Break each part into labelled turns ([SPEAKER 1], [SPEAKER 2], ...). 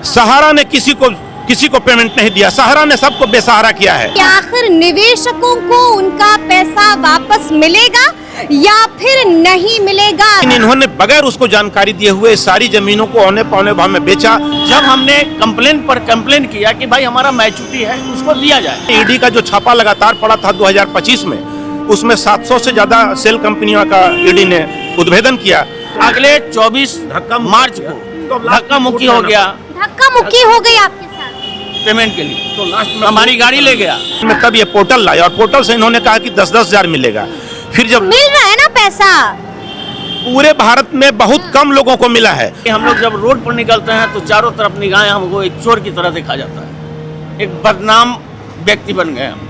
[SPEAKER 1] सहारा ने किसी को पेमेंट नहीं दिया, सहारा ने सबको बेसहारा किया है।
[SPEAKER 2] क्या आखिर निवेशकों को उनका पैसा वापस मिलेगा या फिर नहीं मिलेगा?
[SPEAKER 1] इन्होंने बगैर उसको जानकारी दिए हुए सारी जमीनों को औने पौने भाव में बेचा।
[SPEAKER 3] जब हमने कंप्लेन पर कंप्लेन किया कि भाई हमारा मैच्योरिटी है उसको दिया जाए।
[SPEAKER 1] ईडी का जो छापा लगातार पड़ा था 2025 में, उसमें 700 से ज्यादा सेल कंपनियों का ईडी ने उद्भेदन किया।
[SPEAKER 3] अगले 24 मार्च को धक्का मुक्की हो गया,
[SPEAKER 2] धक्का मुक्की हो गई आपके साथ
[SPEAKER 3] पेमेंट के लिए। तो लास्ट में हमारी गाड़ी ले गया।
[SPEAKER 1] मैं तब ये पोर्टल लाया और पोर्टल से इन्होंने कहा कि 10-10 हजार मिलेगा। फिर जब
[SPEAKER 2] मिल रहा है ना पैसा,
[SPEAKER 1] पूरे भारत में बहुत कम लोगों को मिला है।
[SPEAKER 3] हम लोग जब रोड पर निकलते हैं तो चारों तरफ निगाहें हमको एक चोर की तरह देखा जाता है, एक बदनाम व्यक्ति बन गए हम।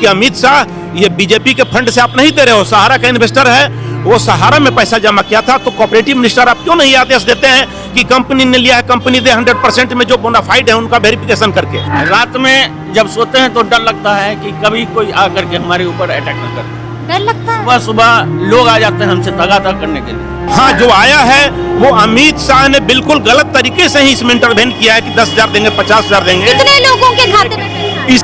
[SPEAKER 1] कि अमित शाह ये बीजेपी के फंड से आप नहीं दे रहे हो, सहारा का इन्वेस्टर है, वो सहारा में पैसा जमा किया था, तो कोऑपरेटिव मिनिस्टर आप क्यों नहीं आदेश देते हैं कि कंपनी ने लिया है, कंपनी दे 100% में जो बोनाफाइड है उनका वेरिफिकेशन करके।
[SPEAKER 3] रात में जब सोते हैं तो डर लगता है कि कभी कोई आकर के हमारे ऊपर अटैक न कर दे।
[SPEAKER 2] डर लगता है।
[SPEAKER 3] सुबह सुबह लोग आ जाते हैं हमसे तगादा करने के लिए।
[SPEAKER 1] हाँ, जो आया है वो अमित शाह ने बिल्कुल गलत तरीके से ही इसमें इंटरवेन किया है कि 10,000 देंगे, 50,000 देंगे।
[SPEAKER 2] कितने लोगों के खाते में पैसा?
[SPEAKER 1] इस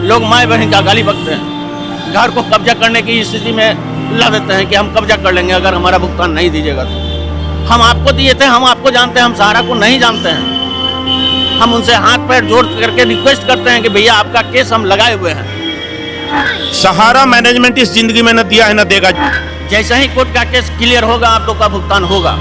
[SPEAKER 3] लोग माए बहन का गाली बकते हैं, घर को कब्जा करने की स्थिति में ला देते हैं कि हम कब्जा कर लेंगे अगर हमारा भुगतान नहीं दीजिएगा तो। हम आपको दिए थे, हम आपको जानते हैं, हम सहारा को नहीं जानते हैं। हम उनसे हाथ पैर जोड़ करके रिक्वेस्ट करते हैं कि भैया आपका केस हम लगाए हुए हैं।
[SPEAKER 1] सहारा मैनेजमेंट इस जिंदगी में न दिया है न देगा।
[SPEAKER 3] जैसे ही कोर्ट का केस क्लियर होगा, आप लोग का भुगतान होगा,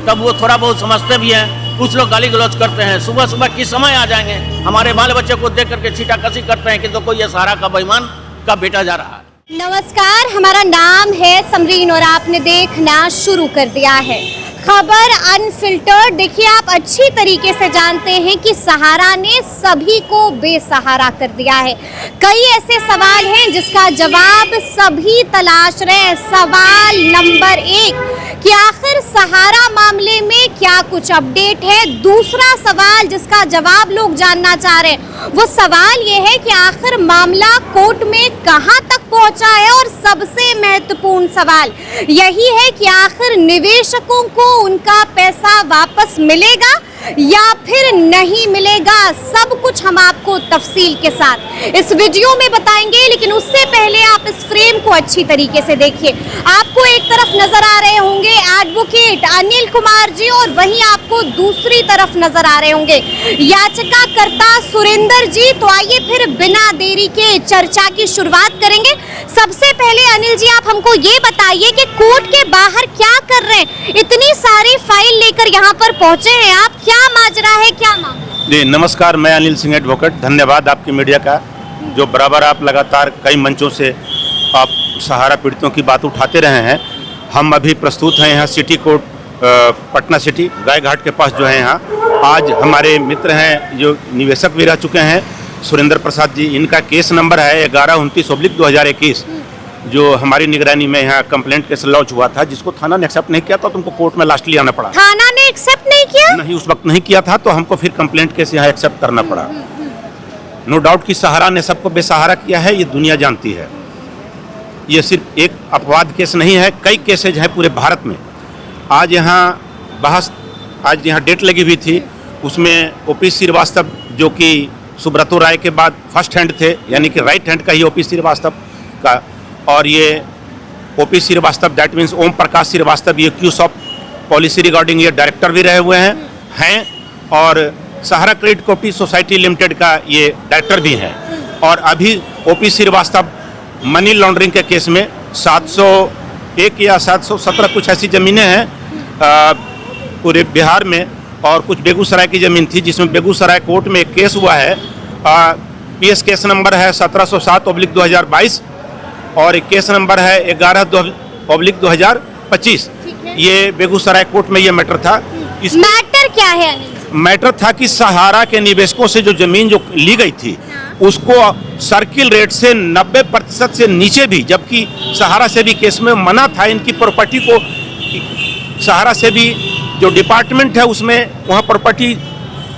[SPEAKER 3] तब वो थोड़ा बहुत समझते भी हैं। कुछ लोग गाली गलौज करते हैं, सुबह सुबह किस समय आ जाएंगे, हमारे बाल बच्चे को देख करके छीटाकशी करते हैं कि तो कोई ये सहारा का बेईमान का बेटा जा रहा है।
[SPEAKER 2] नमस्कार, हमारा नाम है समरीन और आपने देखना शुरू कर दिया है खबर अनफिल्टर्ड। देखिए, आप अच्छी तरीके से जानते हैं कि सहारा ने सभी को बेसहारा कर दिया है। कई ऐसे सवाल हैं जिसका जवाब सभी तलाश रहे हैं। सवाल नंबर 1 कि आखिर सहारा मामले में क्या कुछ अपडेट है? दूसरा सवाल जिसका जवाब लोग जानना चाह रहे हैं, वो सवाल ये है कि आखिर मामला कोर्ट में कहां तक पहुंचा है? और सबसे महत्वपूर्ण सवाल यही है कि आखिर निवेशकों को उनका पैसा वापस मिलेगा या फिर नहीं मिलेगा? सब कुछ हम आपको तफसील के साथ इस वीडियो में बताएंगे, लेकिन उससे पहले आप इस फ्रेम को अच्छी तरीके से देखिए। आपको एक तरफ नजर आ रहे होंगे एडवोकेट अनिल कुमार जी और वहीं आपको दूसरी तरफ नजर आ रहे होंगे याचिकाकर्ता सुरेंद्र जी। तो आइए फिर बिना देरी के चर्चा की शुरुआत करेंगे। सबसे पहले अनिल जी, आप हमको ये बताइए कि कोर्ट के बाहर क्या कर रहे हैं? इतनी सारी फाइल लेकर यहाँ पर पहुंचे हैं आप, क्या माजरा है, क्या मामला?
[SPEAKER 1] जी नमस्कार, मैं अनिल सिंह एडवोकेट। धन्यवाद आपकी मीडिया का, जो बराबर आप लगातार कई मंचों से आप सहारा पीड़ितों की बात उठाते रहे हैं। हम अभी प्रस्तुत हैं यहाँ सिटी कोर्ट, पटना सिटी गाय घाट के पास जो है यहाँ। आज हमारे मित्र हैं जो निवेशक भी रह चुके हैं, सुरेंद्र प्रसाद जी। इनका केस नंबर है 1129/2021, जो हमारी निगरानी में यहाँ कंप्लेंट केस लॉन्च हुआ था, जिसको थाना ने एक्सेप्ट नहीं किया था, तो तुमको कोर्ट में लास्टली आना पड़ा।
[SPEAKER 2] थाना ने एक्सेप्ट नहीं किया?
[SPEAKER 1] नहीं, उस वक्त नहीं किया था, तो हमको फिर कंप्लेंट केस यहाँ एक्सेप्ट करना पड़ा। नो डाउट कि सहारा ने सबको बेसहारा किया है, ये दुनिया जानती है। ये सिर्फ एक अपवाद केस नहीं है, कई केसेज हैं पूरे भारत में। आज यहाँ डेट लगी हुई थी, उसमें ओपी श्रीवास्तव जो कि सुब्रतो राय के बाद फर्स्ट हैंड थे, यानी कि राइट हैंड का ही ओपी श्रीवास्तव का, और ये OP Srivastava that means Om Prakash Srivastava, ये क्यूसॉप पॉलिसी रिगार्डिंग ये डायरेक्टर भी रहे हुए हैं और सहारा क्रेडिट कोऑपरेटिव सोसाइटी लिमिटेड का ये डायरेक्टर भी हैं। और अभी ओपी श्रीवास्तव मनी लॉन्ड्रिंग के केस में 701 या 717 कुछ ऐसी ज़मीनें हैं पूरे बिहार में, और कुछ बेगूसराय की ज़मीन थी, जिसमें बेगूसराय कोर्ट में एक केस हुआ है। पीएस केस नंबर है 1707/2022 और एक केस नंबर है 11/2025। ये बेगूसराय कोर्ट में ये मैटर था। इस
[SPEAKER 2] मैटर क्या है अनिल?
[SPEAKER 1] मैटर था कि सहारा के निवेशकों से जो जमीन जो ली गई थी, उसको सर्किल रेट से 90% से नीचे भी, जबकि सहारा से भी केस में मना था इनकी प्रॉपर्टी को, सहारा से भी जो डिपार्टमेंट है उसमें वहाँ प्रॉपर्टी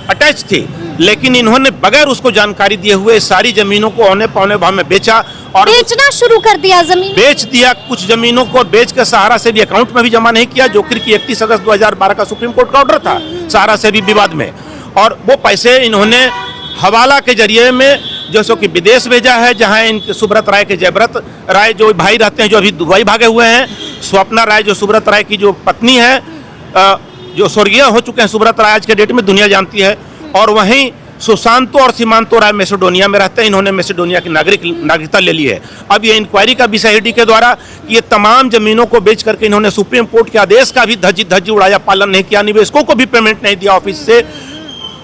[SPEAKER 1] अटैच थी, लेकिन इन्होंने बगैर उसको जानकारी दिए हुए सारी जमीनों को औने पौने भाव में बेचा और
[SPEAKER 2] बेचना शुरू कर दिया। जमीन
[SPEAKER 1] बेच दिया, कुछ जमीनों को बेच के सहारा से भी अकाउंट में भी जमा नहीं किया, जो कि 31 अगस्त 2012 का सुप्रीम कोर्ट का ऑर्डर था सहारा से भी विवाद में। और वो पैसे इन्होंने हवाला के जरिए में जो सो कि विदेश भेजा है, जहां इनके सुब्रत राय के जयव्रत राय जो भाई रहते हैं, जो अभी दुबई भागे हुए हैं, स्वप्ना राय जो सुब्रत राय की जो पत्नी है, जो स्वर्गीय हो चुके हैं सुब्रत राय आज के डेट में दुनिया जानती है, और वहीं सुशांतो और सीमांतो राय मैसेडोनिया में रहते हैं। इन्होंने मैसेडोनिया की नागरिकता ले ली है। अब ये इंक्वायरी का विषय ईडी के द्वारा कि ये तमाम जमीनों को बेच करके इन्होंने सुप्रीम कोर्ट के आदेश का भी धज्जी उड़ाया, पालन नहीं किया, निवेशकों को भी पेमेंट नहीं दिया ऑफिस से।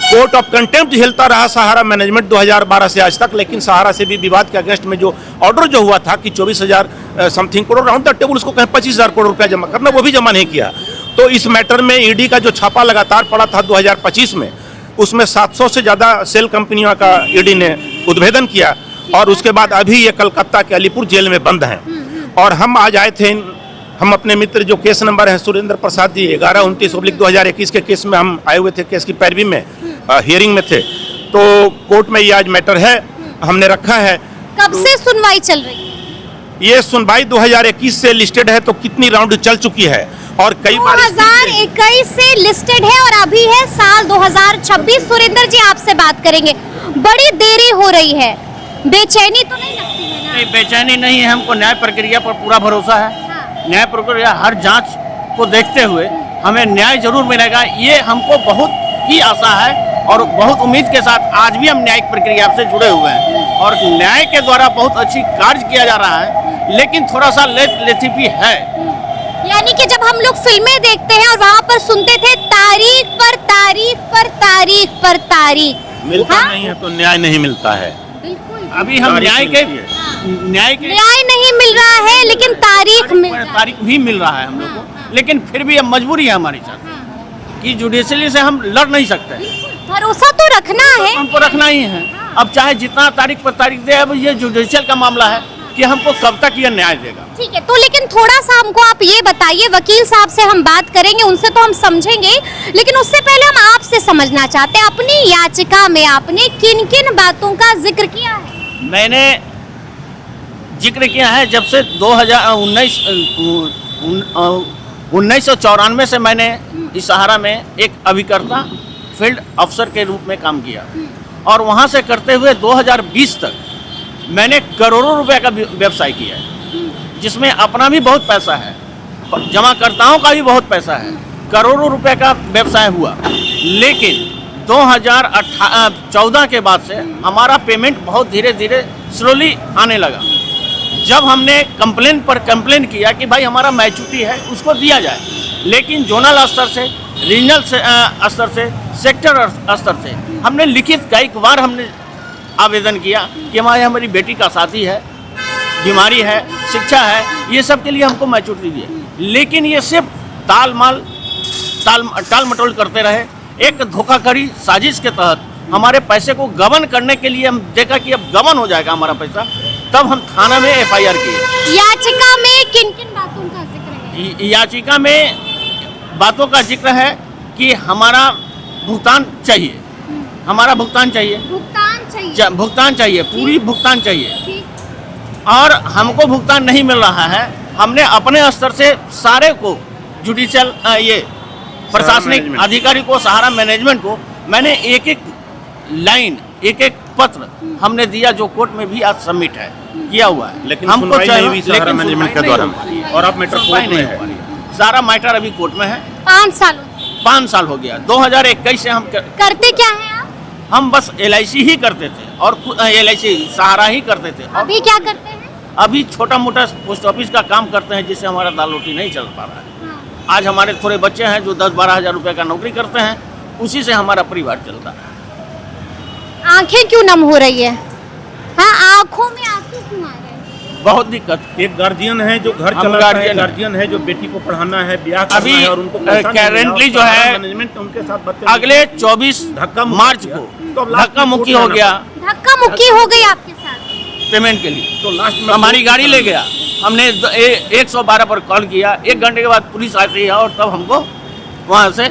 [SPEAKER 1] कोर्ट ऑफ कंटेम्प्ट झेलता रहा सहारा मैनेजमेंट 2012 से आज तक, लेकिन सहारा से भी विवाद के अगेंस्ट में जो ऑर्डर जो हुआ था कि 24,000 something crore round the table उसको कहें 25,000 करोड़ रुपया जमा करना, वो भी जमा नहीं किया। तो इस मैटर में ईडी का जो छापा लगातार पड़ा था 2025 में, उसमें 700 से ज़्यादा सेल कंपनियों का ईडी ने उद्भेदन किया, और उसके बाद अभी ये कलकत्ता के अलीपुर जेल में बंद हैं। और हम आज आए थे, हम अपने मित्र जो केस नंबर है सुरेंद्र प्रसाद जी 1129/2021 के केस में हम आए हुए थे, केस की पैरवी में हियरिंग में थे। तो कोर्ट में ये आज मैटर है, हमने रखा है।
[SPEAKER 2] कब से सुनवाई चल रही है?
[SPEAKER 1] ये सुनवाई 2021 से लिस्टेड है, तो कितनी राउंड चल चुकी है, और कई बार
[SPEAKER 2] 2021 से लिस्टेड है और अभी है साल 2026। सुरेंद्र जी आपसे बात करेंगे, बड़ी देरी हो रही है, बेचैनी तो नहीं लगती है ना?
[SPEAKER 3] नहीं, बेचैनी नहीं है, हमको न्याय प्रक्रिया पर पूरा भरोसा है। न्याय प्रक्रिया हर जांच को देखते हुए हमें न्याय जरूर मिलेगा, ये हमको बहुत ही आशा है, और बहुत उम्मीद के साथ आज भी हम न्यायिक प्रक्रिया से जुड़े हुए हैं, और न्याय के द्वारा बहुत अच्छी कार्य किया जा रहा है, लेकिन थोड़ा सा लेथिपी है।
[SPEAKER 2] यानी कि जब हम लोग फिल्में देखते हैं और वहाँ पर सुनते थे तारीख पर तारीख पर तारीख पर तारीख,
[SPEAKER 1] मिलता नहीं है तो न्याय नहीं मिलता है।
[SPEAKER 2] बिल्कुल,
[SPEAKER 3] अभी हम न्याय
[SPEAKER 2] नहीं मिल रहा है, लेकिन
[SPEAKER 3] तारीख भी मिल रहा है हम लोग को, लेकिन फिर भी अब मजबूरी है हमारी साथ कि जुडिशली से हम लड़ नहीं सकते।
[SPEAKER 2] भरोसा तो रखना है,
[SPEAKER 3] हमको रखना ही है। अब चाहे जितना तारीख पर तारीख दे, अब ये जुडिशियल का मामला है कि हमको कब तक ये न्याय देगा।
[SPEAKER 2] ठीक है, तो लेकिन थोड़ा सा हमको आप ये बताइए, वकील साहब से हम बात करेंगे, उनसे तो हम समझेंगे, लेकिन उससे पहले हम आपसे समझना चाहते हैं, अपनी याचिका में आपने किन किन बातों का जिक्र किया है?
[SPEAKER 3] मैंने जिक्र किया है, जब से 1994 से मैंने इस सहारा में एक अभिकर्ता फील्ड अफसर के रूप में काम किया, और वहाँ से करते हुए 2020 तक मैंने करोड़ों रुपए का व्यवसाय किया है, जिसमें अपना भी बहुत पैसा है, जमाकर्ताओं का भी बहुत पैसा है, करोड़ों रुपए का व्यवसाय हुआ। लेकिन 2014 के बाद से हमारा पेमेंट बहुत धीरे धीरे स्लोली आने लगा। जब हमने कंप्लेन किया कि भाई हमारा मैच्योरिटी है, उसको दिया जाए, लेकिन जोनल स्तर से, रीजनल स्तर से, सेक्टर स्तर से हमने लिखित कई बार हमने आवेदन किया कि हमारी बेटी का शादी है, बीमारी है, शिक्षा है, ये सब के लिए हमको मैच्योरिटी दिए, लेकिन ये सिर्फ टाल मटोल करते रहे। एक धोखाधड़ी साजिश के तहत हमारे पैसे को गबन करने के लिए हम देखा कि अब गबन हो जाएगा हमारा पैसा, तब हम थाना में FIR किए।
[SPEAKER 2] याचिका में किन किन बातों का जिक्र है?
[SPEAKER 3] याचिका में बातों का जिक्र है कि हमारा भुगतान चाहिए, हमारा भुगतान चाहिए, भुगतान चाहिए, पूरी भुगतान चाहिए, और हमको भुगतान नहीं मिल रहा है। हमने अपने स्तर से सारे को जुडिशियल ये प्रशासनिक अधिकारी को, सहारा मैनेजमेंट को, मैंने एक एक लाइन, एक एक पत्र हमने दिया, जो कोर्ट में भी आज सबमिट है, किया हुआ है,
[SPEAKER 1] लेकिन हमको चाहिए सहारा मैनेजमेंट के द्वारा, और अब मैटर कोर्ट में है।
[SPEAKER 3] सारा मैटर अभी कोर्ट में है।
[SPEAKER 2] 5
[SPEAKER 3] साल हो गया। 2021 से हम
[SPEAKER 2] करते क्या है आप?
[SPEAKER 3] हम बस LIC ही करते थे, और LIC सहारा ही करते थे।
[SPEAKER 2] अभी क्या करते हैं?
[SPEAKER 3] अभी छोटा मोटा पोस्ट ऑफिस का काम करते हैं, जिससे हमारा दाल रोटी नहीं चल पा रहा है। आज हमारे थोड़े बच्चे हैं जो 10-12 हज़ार रुपये का नौकरी करते हैं, उसी से हमारा परिवार चलता है।
[SPEAKER 2] आंखें क्यों नम हो रही है? हाँ, आंखों में आंसू क्यों आ रहे हैं?
[SPEAKER 3] बहुत दिक्कत।
[SPEAKER 1] एक गार्जियन है जो घर चलाता है, गार्जियन है जो बेटी को पढ़ाना है, ब्याह करना है, और उनको
[SPEAKER 3] करेंटली जो है
[SPEAKER 1] मैनेजमेंट उनके साथ
[SPEAKER 3] अगले 24 मार्च को धक्का मुक्की हो गया।
[SPEAKER 2] धक्का मुक्की हो गई आपके साथ
[SPEAKER 3] पेमेंट के लिए?
[SPEAKER 1] तो लास्ट में
[SPEAKER 3] हमारी गाड़ी ले गया, हमने 112 पर कॉल किया, 1 घंटे के बाद पुलिस आती है, और तब हमको वहाँ से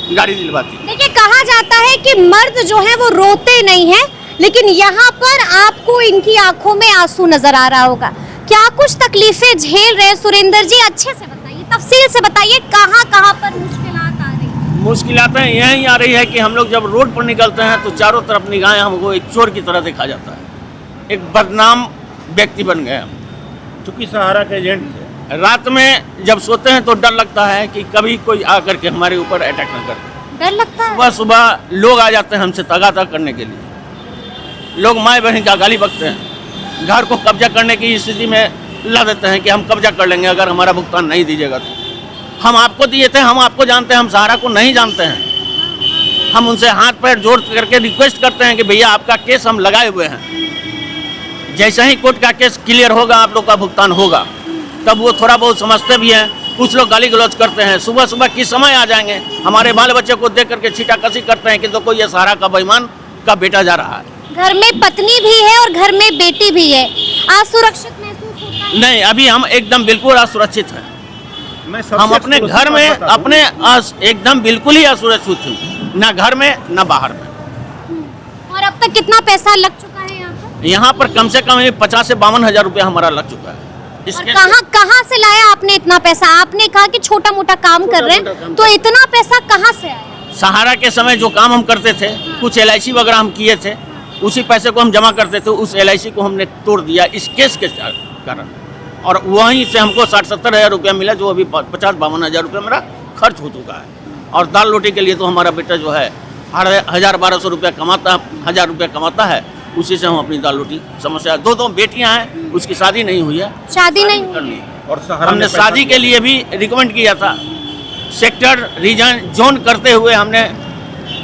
[SPEAKER 3] गाड़ी दिलवाती है।
[SPEAKER 2] देखिए, कहा जाता है कि मर्द जो है वो रोते नहीं है, लेकिन यहाँ पर आपको इनकी आंखों में आंसू नजर आ रहा होगा। क्या कुछ तकलीफें झेल रहे हैं सुरेंद्र जी? अच्छे से बताइए, तफसील से बताइए, कहाँ कहाँ पर मुश्किलात आ रही है?
[SPEAKER 3] मुश्किलातें यही आ रही है कि हम लोग जब रोड पर निकलते हैं तो चारों तरफ निगाहें हमको एक चोर की तरह देखा जाता है, एक बदनाम व्यक्ति बन गए हम।
[SPEAKER 1] चूंकि सहारा के एजेंट थे।
[SPEAKER 3] रात में जब सोते हैं तो डर लगता है कि कभी कोई आकर के हमारे ऊपर अटैक न कर दे।
[SPEAKER 2] डर लगता है।
[SPEAKER 3] सुबह सुबह लोग आ जाते हैं हमसे तगादा करने के लिए। लोग माँ बहन का गाली बकते हैं, घर को कब्जा करने की स्थिति में ला देते हैं कि हम कब्जा कर लेंगे अगर हमारा भुगतान नहीं दीजिएगा तो। हम आपको दिए थे, हम आपको जानते हैं, हम सहारा को नहीं जानते हैं। हम उनसे हाथ पैर जोड़ करके रिक्वेस्ट करते हैं कि भैया आपका केस हम लगाए हुए हैं, जैसे ही कोर्ट का केस क्लियर होगा आप लोग का भुगतान होगा। तब वो थोड़ा बहुत समझते भी हैं। कुछ लोग गाली गलौज करते हैं, सुबह सुबह किस समय आ जाएंगे, हमारे बाल बच्चे को देख करके छीटाकशी करते हैं कि तो कोई ये सहारा का बेईमान का बेटा जा रहा है।
[SPEAKER 2] घर में पत्नी भी है और घर में बेटी भी है, असुरक्षित महसूस होता है?
[SPEAKER 3] नहीं, अभी हम एकदम बिल्कुल असुरक्षित हैं। हम अपने घर में एकदम बिल्कुल ही असुरक्षित हैं, ना घर में ना बाहर में।
[SPEAKER 2] और अब तक कितना पैसा लग चुका है यहाँ पर?
[SPEAKER 3] यहाँ पर कम से कम 50 से 52 हजार रुपया हमारा लग चुका है।
[SPEAKER 2] और कहाँ से लाया आपने इतना पैसा? आपने कहा कि छोटा मोटा काम कर रहे हैं, तो इतना पैसा कहाँ से आया?
[SPEAKER 3] सहारा के समय जो काम हम करते थे, कुछ LIC वगैरह हम किए थे, उसी पैसे को हम जमा करते थे। उस LIC को हमने तोड़ दिया इस केस के कारण, और वहीं से हमको 60-70 हजार रुपया मिला, जो अभी 50-52 हजार रुपया मेरा खर्च हो चुका है। और दाल रोटी के लिए तो हमारा बेटा जो है 1000-1200 रुपया कमाता है, 1000 रुपया कमाता है, उसी से हम अपनी दाल रोटी समस्या। दो बेटियां हैं, उसकी शादी नहीं हुई है।
[SPEAKER 2] शादी नहीं
[SPEAKER 3] करनी है।
[SPEAKER 1] और सहारा
[SPEAKER 3] हमने शादी के लिए भी रिकमेंड किया था, सेक्टर रीजन जोन करते हुए हमने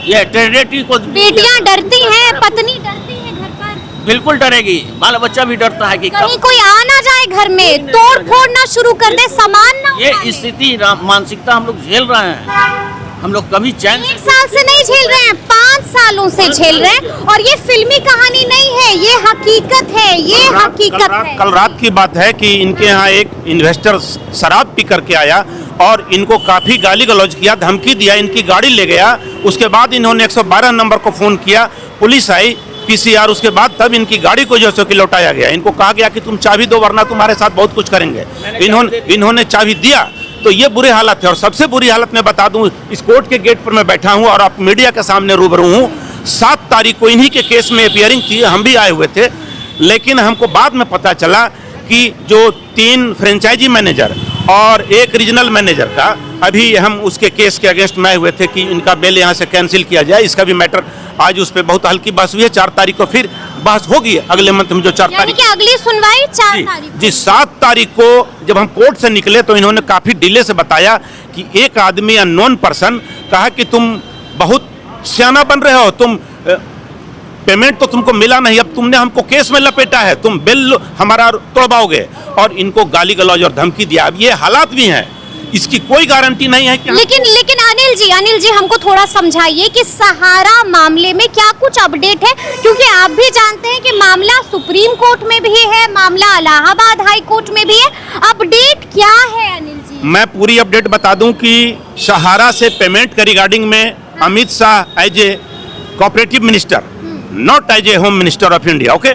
[SPEAKER 3] ये टेरिटरी को।
[SPEAKER 2] बेटियां डरती हैं, पत्नी डरती है घर पर?
[SPEAKER 3] बिल्कुल डरेगी, बाल बच्चा भी डरता है कि
[SPEAKER 2] कहीं कोई आ ना जाए घर में, तोड़ फोड़ ना शुरू कर दे, सामान ना उठा ले।
[SPEAKER 3] ये स्थिति मानसिकता हम लोग झेल रहे हैं। हम लोग कभी चैन
[SPEAKER 2] 1 साल से नहीं झेल रहे हैं, 5 सालों से झेल रहे हैं। और ये फिल्मी कहानी नहीं है, ये हकीकत है, ये हकीकत है।
[SPEAKER 1] कल रात की बात है कि इनके यहाँ एक इन्वेस्टर शराब पी करके आया और इनको काफ़ी गाली गलौज किया, धमकी दिया, इनकी गाड़ी ले गया। उसके बाद इन्होंने 112 नंबर को फ़ोन किया, पुलिस आई, PCR, उसके बाद तब इनकी गाड़ी को जो है कि लौटाया गया। इनको कहा गया कि तुम चाबी दो वरना तुम्हारे साथ बहुत कुछ करेंगे। इन्होंने चाबी दिया, तो ये बुरे हालत है। और सबसे बुरी हालत मैं बता दूं, इस कोर्ट के गेट पर मैं बैठा हूं और आप मीडिया के सामने रूबरू हूं। 7 तारीख को इन्हीं के केस में अपियरिंग थी, हम भी आए हुए थे, लेकिन हमको बाद में पता चला कि जो 3 फ्रेंचाइजी मैनेजर और 1 रीजनल मैनेजर का अभी हम उसके केस के अगेंस्ट में आए हुए थे कि इनका बेल यहाँ से कैंसिल किया जाए। इसका भी मैटर आज उस पर बहुत हल्की बहस हुई है। 4 तारीख को फिर बहस होगी, अगले मंथ में जो 4 तारीख
[SPEAKER 2] की अगली सुनवाई 4 तारीख
[SPEAKER 1] जी 7 तारीख को जब हम कोर्ट से निकले तो इन्होंने काफ़ी डिले से बताया कि एक आदमी या नॉन पर्सन कहा कि तुम बहुत सियाना बन रहे हो, तुम पेमेंट तो तुमको मिला नहीं, अब तुमने हमको केस में लपेटा है, तुम बिल हमारा तोड़वाओगे, और इनको गाली गलौज और धमकी दिया। अब ये हालात भी हैं, इसकी कोई गारंटी नहीं है कि
[SPEAKER 2] लेकिन अनिल जी हमको थोड़ा समझाइए कि सहारा मामले में क्या कुछ अपडेट है, क्योंकि आप भी जानते हैं कि मामला सुप्रीम कोर्ट में भी है, मामला इलाहाबाद हाई कोर्ट में भी है। अपडेट क्या है अनिल जी?
[SPEAKER 1] मैं पूरी अपडेट बता दूं कि सहारा से पेमेंट के रिगार्डिंग में Amit Shah as a cooperative minister, not as a home minister of India, okay,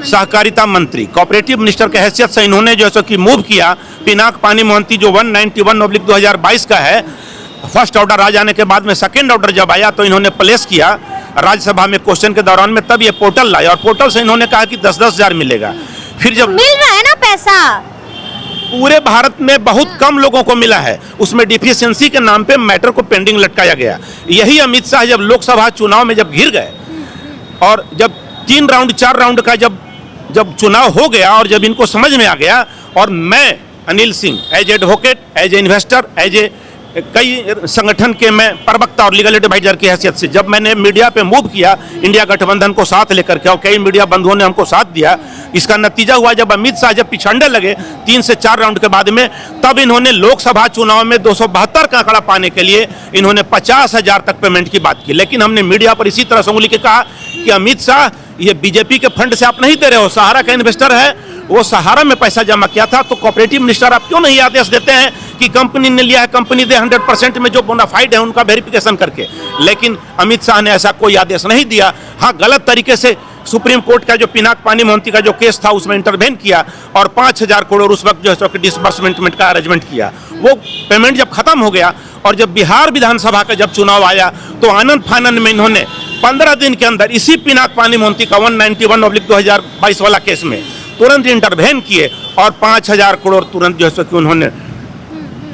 [SPEAKER 1] सहकारिता मंत्री, कोऑपरेटिव मिनिस्टर के हैसियत से इन्होंने जो है कि मूव किया। पिनाक पानी मोहंती जो 191/2022 का है, फर्स्ट ऑर्डर आ जाने के बाद में सेकंड ऑर्डर जब आया तो इन्होंने प्लेस किया राज्यसभा में क्वेश्चन के दौरान में, तब ये पोर्टल लाया और पोर्टल से इन्होंने कहा कि 10-10 हजार मिलेगा। फिर जब
[SPEAKER 2] मिल रहा है ना पैसा,
[SPEAKER 1] पूरे भारत में बहुत कम लोगों को मिला है, उसमें डिफिशियंसी के नाम पे मैटर को पेंडिंग लटकाया गया। यही अमित शाह जब लोकसभा चुनाव में जब घिर गए और जब 3 राउंड 4 राउंड का जब चुनाव हो गया और जब इनको समझ में आ गया, और मैं Anil Singh as advocate, as a investor, as a कई संगठन के मैं प्रवक्ता और लीगल एडवाइजर की हैसियत से जब मैंने मीडिया पे मूव किया इंडिया गठबंधन को साथ लेकर के, और कई मीडिया बंधुओं ने हमको साथ दिया, इसका नतीजा हुआ जब अमित शाह जब पिछड़ने लगे 3 से 4 राउंड के बाद में, तब इन्होंने लोकसभा चुनाव में 272 का आंकड़ा पाने के लिए इन्होंने 50 हजार तक पेमेंट की बात की। लेकिन हमने मीडिया पर इसी तरह से उंगली के कहा कि अमित शाह, ये बीजेपी के फंड से आप नहीं दे रहे हो, सहारा का इन्वेस्टर है, वो सहारा में पैसा जमा किया था, तो कोऑपरेटिव मिनिस्टर आप क्यों नहीं आदेश देते हैं कि कंपनी ने लिया है, कंपनी दे 100% में जो बोनाफाइड है उनका वेरिफिकेशन करके। लेकिन अमित शाह ने ऐसा कोई आदेश नहीं दिया। हाँ, गलत तरीके से सुप्रीम कोर्ट का जो पिनाक पानी मोहंती का जो केस था उसमें इंटरवेन किया और 5,000 करोड़ उस वक्त जो है डिसबर्समेंट का अरेंजमेंट किया। वो पेमेंट जब खत्म हो गया और जब बिहार विधानसभा का जब चुनाव आया तो आनंद फानंद में इन्होंने 15 दिन के अंदर इसी पिनाक पानी मोहंती का 191/2022 वाला केस में तुरंत इंटरवेन किए और 5,000 करोड़ तुरंत जो है कि उन्होंने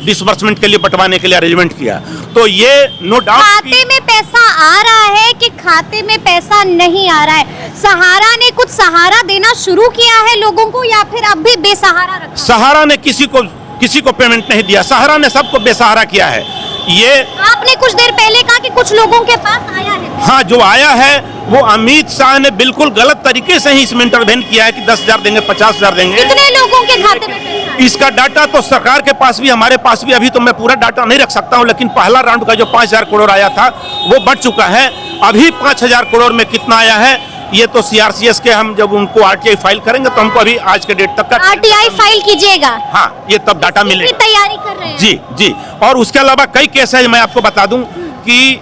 [SPEAKER 1] डिसबर्समेंट के लिए बंटवाने के लिए अरेंजमेंट किया। तो ये नो डाउट
[SPEAKER 2] खाते में पैसा आ रहा है कि खाते में पैसा नहीं आ रहा है? सहारा ने कुछ सहारा देना शुरू किया है लोगों को या फिर अब भी बेसहारा रखा?
[SPEAKER 1] सहारा ने किसी को पेमेंट नहीं दिया, सहारा ने सबको बेसहारा किया है। ये
[SPEAKER 2] आपने कुछ देर पहले कहा कि कुछ लोगों के पास आया है।
[SPEAKER 1] हाँ, जो आया है वो अमित शाह ने बिल्कुल गलत तरीके से ही इसमें इंटरवेन किया है कि 10,000 देंगे, 50,000 देंगे।
[SPEAKER 2] कितने लोगों के खाते में पैसा है?
[SPEAKER 1] इसका डाटा तो सरकार के पास भी हमारे पास भी, अभी तो मैं पूरा डाटा नहीं रख सकता हूं, लेकिन पहला राउंड का जो 5,000 करोड़ आया था वो बढ़ चुका है। अभी 5,000 करोड़ में कितना आया है ये तो सीआरसीएस के हम जब उनको आरटीआई फाइल करेंगे तो हमको अभी आज के डेट तक का
[SPEAKER 2] आरटीआई फाइल कीजिएगा।
[SPEAKER 1] हाँ, ये तब डाटा मिलेगा।
[SPEAKER 2] तैयारी कर रहे हैं
[SPEAKER 1] जी जी। और उसके अलावा कई केस है, मैं आपको बता दूं कि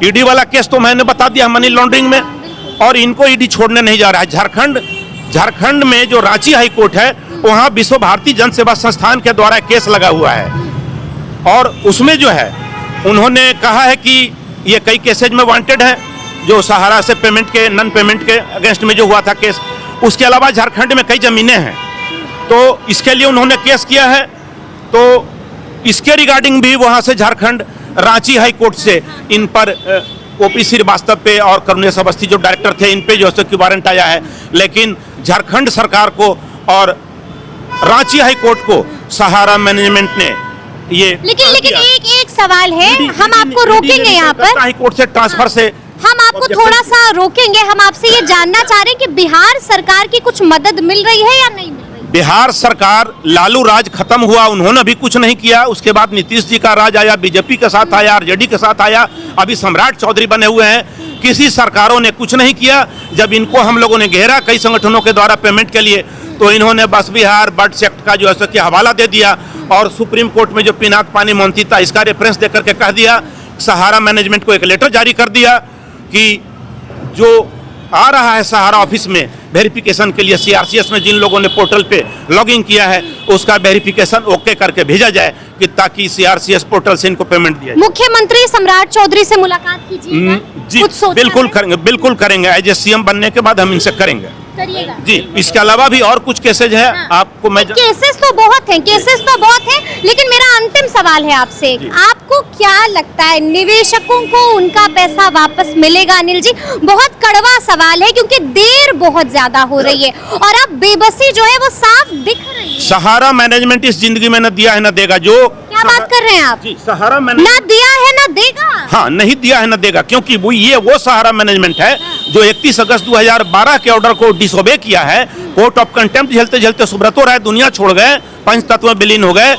[SPEAKER 1] ईडी वाला केस तो मैंने बता दिया मनी लॉन्ड्रिंग में, और इनको ईडी छोड़ने नहीं जा रहा है। झारखंड में जो रांची हाई कोर्ट है वहां विश्व भारती जन सेवा संस्थान के द्वारा केस लगा हुआ है और उसमें जो है उन्होंने कहा है कि ये कई केसेज में वांटेड है, जो सहारा से पेमेंट के नॉन पेमेंट के अगेंस्ट में जो हुआ था केस। उसके अलावा झारखंड में कई जमीनें हैं तो इसके लिए उन्होंने केस किया है। तो इसके रिगार्डिंग भी वहां से झारखंड रांची हाई कोर्ट से इन पर ओपी श्रीवास्तव पे और करुणेश अवस्थी जो डायरेक्टर थे इन पे जो है कि वारंट आया है। लेकिन झारखंड सरकार को और रांची हाई कोर्ट को सहारा मैनेजमेंट ने ये
[SPEAKER 2] लेकिन एक सवाल है, हम आपको रोकेंगे यहाँ पर,
[SPEAKER 1] हाई कोर्ट से ट्रांसफर से
[SPEAKER 2] हम आपको थोड़ा सा रोकेंगे। हम आपसे ये जानना चाह रहे हैं कि बिहार सरकार की कुछ मदद मिल रही है या नहीं मिल रही?
[SPEAKER 1] बिहार सरकार, लालू राज खत्म हुआ, उन्होंने भी कुछ नहीं किया। उसके बाद नीतीश जी का राज आया, बीजेपी के साथ आया, आरजेडी के साथ आया, अभी सम्राट चौधरी बने हुए हैं। किसी सरकारों ने कुछ नहीं किया। जब इनको हम लोगों ने घेरा कई संगठनों के द्वारा पेमेंट के लिए तो इन्होंने बस बिहार बर्ड सेक्ट का जो है कि हवाला दे दिया और सुप्रीम कोर्ट में जो पिनाक पानी मोहंती था इसका रेफरेंस देकर के कह दिया, सहारा मैनेजमेंट को एक लेटर जारी कर दिया कि जो आ रहा है सहारा ऑफिस में वेरिफिकेशन के लिए सीआरसीएस में जिन लोगों ने पोर्टल पे लॉगिन किया है उसका वेरिफिकेशन ओके करके भेजा जाए कि ताकि सीआरसीएस पोर्टल से इनको पेमेंट दिया जाए।
[SPEAKER 2] मुख्यमंत्री सम्राट चौधरी से मुलाकात कीजिएगा?
[SPEAKER 1] जी बिल्कुल करेंगे। एज ए सीएम बनने के बाद हम इनसे करेंगे जी। इसके अलावा भी और कुछ केसेज है। हाँ। आपको मैं
[SPEAKER 2] केसेस तो बहुत हैं, लेकिन मेरा अंतिम सवाल है आपसे, आपको क्या लगता है निवेशकों को उनका पैसा वापस मिलेगा? अनिल जी, बहुत कड़वा सवाल है क्योंकि देर बहुत ज्यादा हो रही है और अब बेबसी जो है वो साफ दिख रही है।
[SPEAKER 1] सहारा मैनेजमेंट इस जिंदगी में न दिया है न देगा। जो
[SPEAKER 2] क्या बात कर रहे हैं आप?
[SPEAKER 1] जी, सहारा
[SPEAKER 2] मैनेजमेंट ना दिया है ना देगा।
[SPEAKER 1] हाँ, नहीं दिया है न देगा, क्योंकि वो सहारा मैनेजमेंट है जो 31 अगस्त 2012 के ऑर्डर को डिसोबे किया है। कोर्ट ऑफ कंटेम्प्ट झेलते झेलते सुब्रतो राय दुनिया छोड़ गए, पंचतत्व में विलीन हो गए।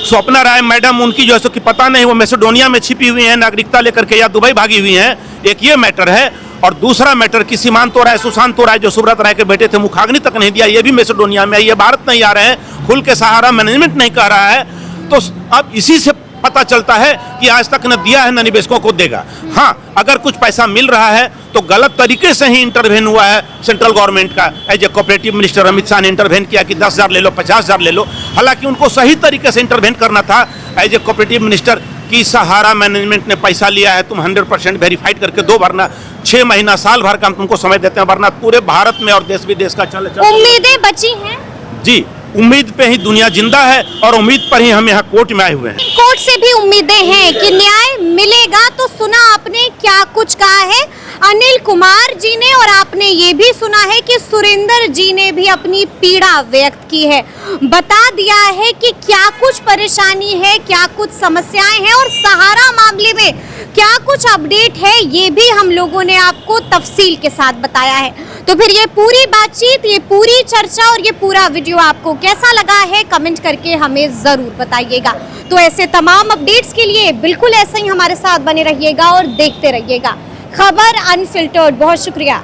[SPEAKER 1] स्वप्ना राय मैडम उनकी जो है कि पता नहीं वो मैसेडोनिया में छिपी हुई है नागरिकता लेकर के या दुबई भागी हुई हैं। एक ये मैटर है और दूसरा मैटर कि सीमांतो राय, सुशांतो राय जो सुब्रत राय के बेटे थे, मुखाग्नि तक नहीं दिया, ये भी मैसेडोनिया में, ये भारत नहीं आ रहे हैं, खुल के सहारा मैनेजमेंट नहीं कह रहा है। तो अब इसी से पता चलता है कि आज तक न दिया है न निवेशकों को देगा। हाँ, अगर कुछ पैसा मिल रहा है तो गलत तरीके से ही इंटरवेन हुआ है सेंट्रल गवर्नमेंट का। As a cooperative minister Amit Shah ने इंटरवेन किया कि 10,000 ले लो, 50,000 ले लो। हालांकि उनको सही तरीके से इंटरवेन करना था एज ए कोऑपरेटिव मिनिस्टर कि सहारा मैनेजमेंट ने पैसा लिया है, तुम 100% वेरीफाइड करके दो, वरना 6 महीना साल भर का हम तुमको समय देते हैं, वरना पूरे भारत में और देश विदेश का चल।
[SPEAKER 2] उम्मीदें बची हैं
[SPEAKER 1] जी, उम्मीद पे ही दुनिया जिंदा है और उम्मीद पर ही हम यहाँ कोर्ट में आए हुए हैं।
[SPEAKER 2] कोर्ट से भी उम्मीदें हैं कि न्याय मिलेगा। तो सुना आपने क्या कुछ कहा है अनिल कुमार जी ने, और आपने ये भी सुना है कि सुरेंद्र जी ने भी अपनी पीड़ा व्यक्त की है, बता दिया है कि क्या कुछ परेशानी है, क्या कुछ समस्याएं हैं और सहारा मामले में क्या कुछ अपडेट है, ये भी हम लोगों ने आपको तफसील के साथ बताया है। तो फिर ये पूरी बातचीत, ये पूरी चर्चा और ये पूरा वीडियो आपको कैसा लगा है कमेंट करके हमें जरूर बताइएगा। तो ऐसे तमाम अपडेट्स के लिए बिल्कुल ऐसे ही हमारे साथ बने रहिएगा और देखते रहिएगा खबर अनफिल्टर्ड। बहुत शुक्रिया।